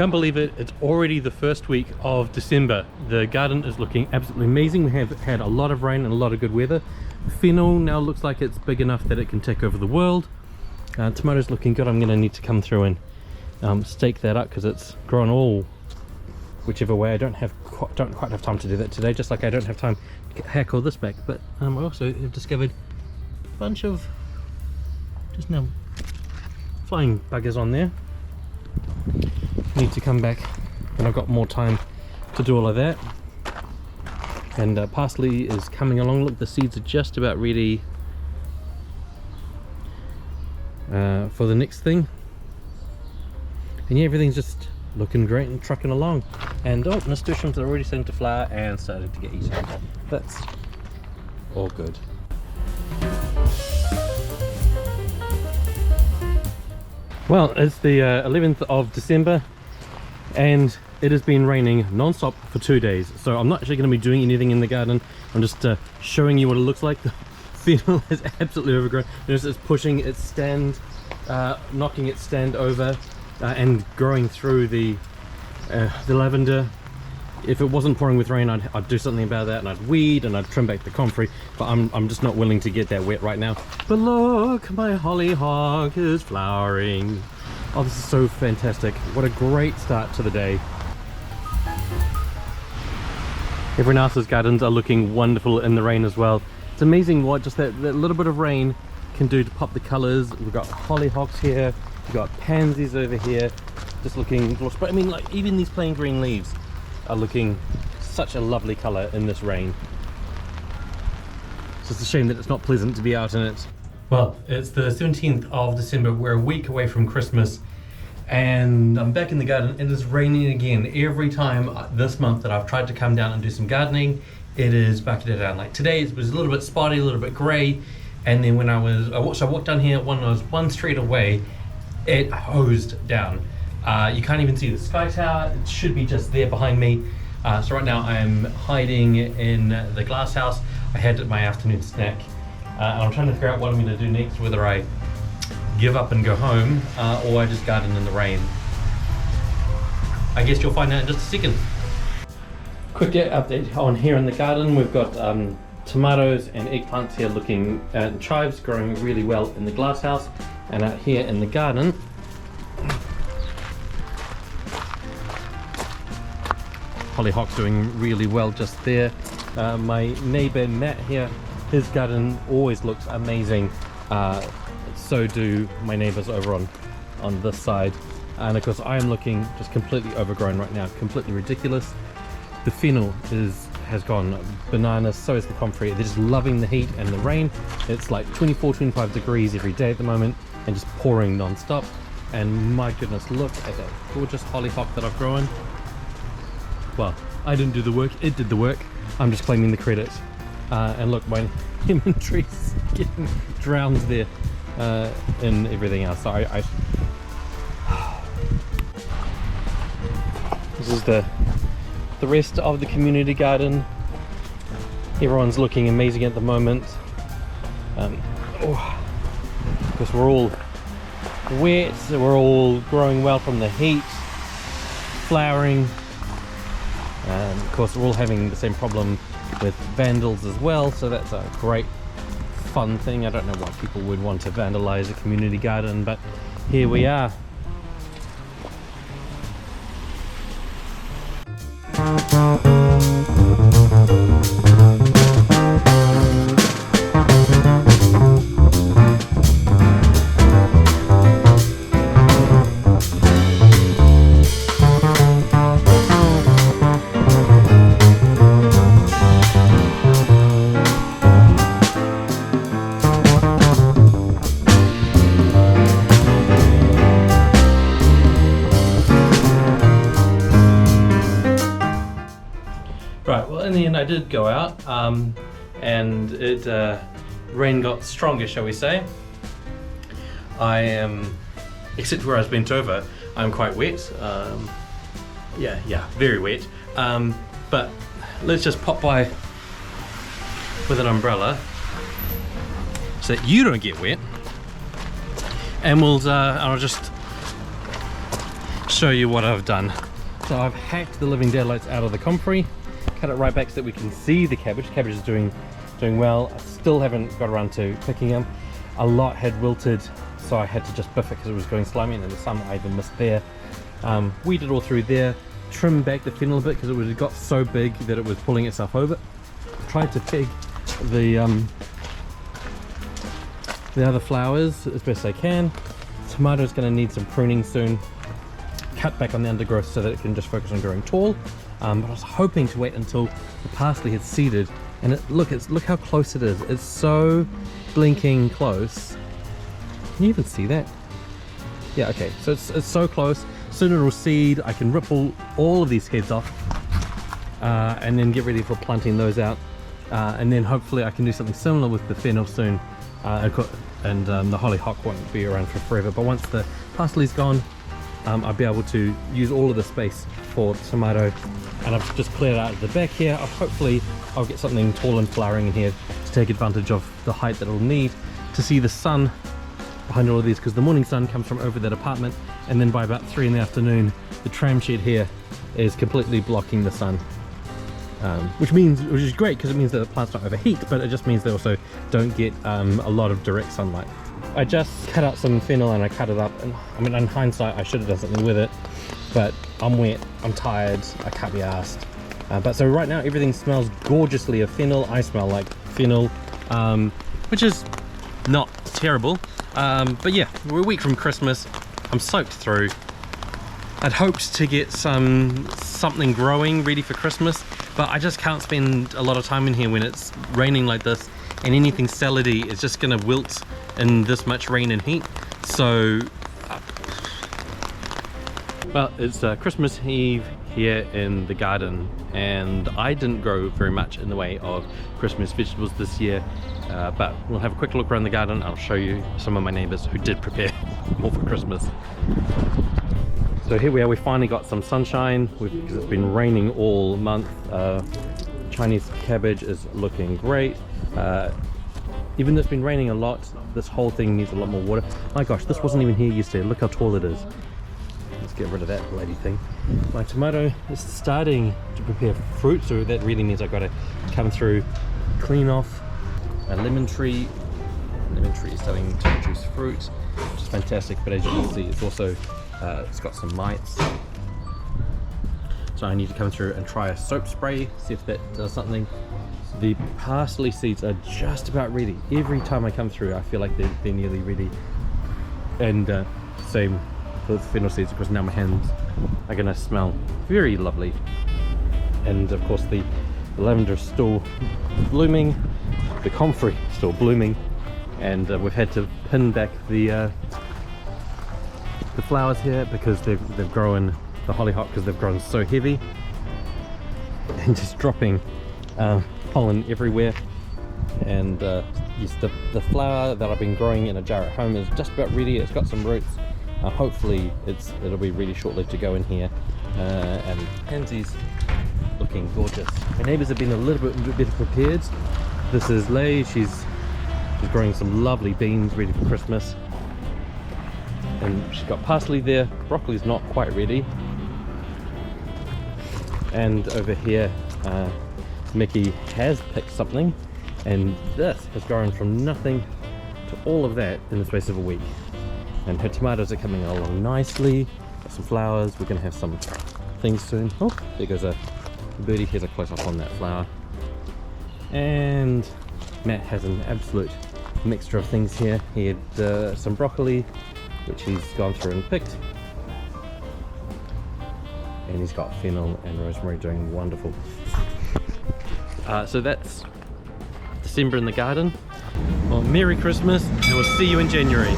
Can't believe it, it's already the first week of December. The garden is looking absolutely amazing. We have had a lot of rain and a lot of good weather. Fennel now looks like it's big enough that it can take over the world. Tomatoes looking good. I'm going to need to come through and stake that up because it's grown all whichever way. I don't quite have time to do that today, just like I don't have time to hack all this back. But I also have discovered a bunch of just now flying buggers on there. Need to come back when I've got more time to do all of that. And parsley is coming along. Look, the seeds are just about ready for the next thing. And yeah, everything's just looking great and trucking along. And oh, nasturtiums are already starting to flower and starting to get eaten. That's all good. Well, it's the 11th of December and it has been raining non-stop for 2 days, so I'm not actually going to be doing anything in the garden. I'm just showing you what it looks like. The fennel is absolutely overgrown. It's pushing its stand, knocking its stand over and growing through the lavender. If it wasn't pouring with rain, I'd do something about that, and I'd weed and I'd trim back the comfrey, but I'm just not willing to get that wet right now. But look, my hollyhock is flowering. Oh, this is so fantastic. What a great start to the day. Everyone else's gardens are looking wonderful in the rain as well. It's amazing what just that little bit of rain can do to pop the colors. We've got hollyhocks here, we've got pansies over here, just looking, but I mean, like, even these plain green leaves are looking such a lovely color in this rain. It's just a shame that it's not pleasant to be out in it. Well, it's the 17th of December. We're a week away from Christmas and I'm back in the garden. It is raining again. Every time this month that I've tried to come down and do some gardening, it is bucketed down. Like today it was a little bit spotty, a little bit grey, and then when I walked down here when I was one street away, it hosed down. You can't even see the sky tower. It should be just there behind me. So right now I'm hiding in the glass house. I had my afternoon snack. And I'm trying to figure out what I'm going to do next, whether I give up and go home or I just garden in the rain. I guess you'll find out in just a second. Quick update on here in the garden. We've got tomatoes and eggplants here looking, and chives growing really well in the glass house. And out here in the garden, hollyhock's doing really well just there. My neighbor Matt here, his garden always looks amazing. So do my neighbors over on this side. And of course I am looking just completely overgrown right now, completely ridiculous. The fennel has gone bananas, so is the comfrey. They're just loving the heat and the rain. It's like 24, 25 degrees every day at the moment and just pouring non-stop. And my goodness, look at that gorgeous hollyhock that I've grown. Well, I didn't do the work, it did the work. I'm just claiming the credit. And look, my lemon tree's getting drowned there in everything else. So this is the rest of the community garden. Everyone's looking amazing at the moment. Because we're all wet, so we're all growing well from the heat, flowering. Of course we're all having the same problem with vandals as well, so that's a great fun thing. I don't know why people would want to vandalize a community garden, but here we are. Right, well in the end I did go out and it rain got stronger, shall we say. I am, except where I was bent over, I'm quite wet. Yeah, very wet. But let's just pop by with an umbrella so that you don't get wet. And I'll just show you what I've done. So I've hacked the living daylights out of the comfrey, cut it right back so that we can see the cabbage. Cabbage is doing well. I still haven't got around to picking them. A lot had wilted, so I had to just biff it because it was going slimy, and then some I even missed there. Weeded all through there, trimmed back the fennel a bit because it got so big that it was pulling itself over. Tried to peg the other flowers as best I can. Tomato's going to need some pruning soon. Cut back on the undergrowth so that it can just focus on growing tall. But I was hoping to wait until the parsley had seeded, and look how close it is. It's so blinking close. Can you even see that? Yeah, okay, so it's so close. Soon it'll seed. I can rip all of these heads off and then get ready for planting those out. And then hopefully I can do something similar with the fennel soon. And the hollyhock won't be around for forever. But once the parsley's gone, I'll be able to use all of the space for tomato. And I've just cleared out the back here. Hopefully I'll get something tall and flowering in here to take advantage of the height that it'll need to see the sun behind all of these, because the morning sun comes from over that apartment, and then by about 3 in the afternoon the tram shed here is completely blocking the sun, which is great because it means that the plants don't overheat, but it just means they also don't get a lot of direct sunlight. I just cut out some fennel and I cut it up, and I mean, in hindsight I should have done something with it, but I'm wet, I'm tired, I can't be asked. But so right now everything smells gorgeously of fennel. I smell like fennel, which is not terrible. But yeah, we're a week from Christmas. I'm soaked through. I'd hoped to get something growing ready for Christmas, but I just can't spend a lot of time in here when it's raining like this, and anything salady is just gonna wilt in this much rain and heat. So well, it's Christmas Eve here in the garden, and I didn't grow very much in the way of Christmas vegetables this year, but we'll have a quick look around the garden. I'll show you some of my neighbors who did prepare more for Christmas. So here we are, we finally got some sunshine because it's been raining all month. Chinese cabbage is looking great. Even though it's been raining a lot, this whole thing needs a lot more water. My gosh, this wasn't even here yesterday. Look how tall it is. Let's get rid of that bloody thing. My tomato is starting to prepare fruit, so that really means I've got to come through, clean off a lemon tree. Lemon tree is starting to produce fruit, which is fantastic, but as you can see, it's also it's got some mites. So I need to come through and try a soap spray, see if that does something. The parsley seeds are just about ready. Every time I come through, I feel like they're nearly ready. And same for the fennel seeds, because now my hands are going to smell very lovely. And of course the lavender is still blooming, the comfrey still blooming, and we've had to pin back the flowers here because they've grown, the hollyhock, because they've grown so heavy and just dropping pollen everywhere. And yes, the flower that I've been growing in a jar at home is just about ready. It's got some roots. Hopefully it'll be really short-lived to go in here. And pansies looking gorgeous. My neighbours have been a little bit better prepared. This is Lay. She's growing some lovely beans ready for Christmas. And she's got parsley there. Broccoli's not quite ready. And over here, Mickey has picked something, and this has grown from nothing to all of that in the space of a week. And her tomatoes are coming along nicely. Got some flowers. We're going to have some things soon. Oh, there goes a birdie. Here's a close-up on that flower. And Matt has an absolute mixture of things here. He had some broccoli, which he's gone through and picked. And he's got fennel and rosemary doing wonderful. So that's December in the garden. Well, Merry Christmas, and we'll see you in January.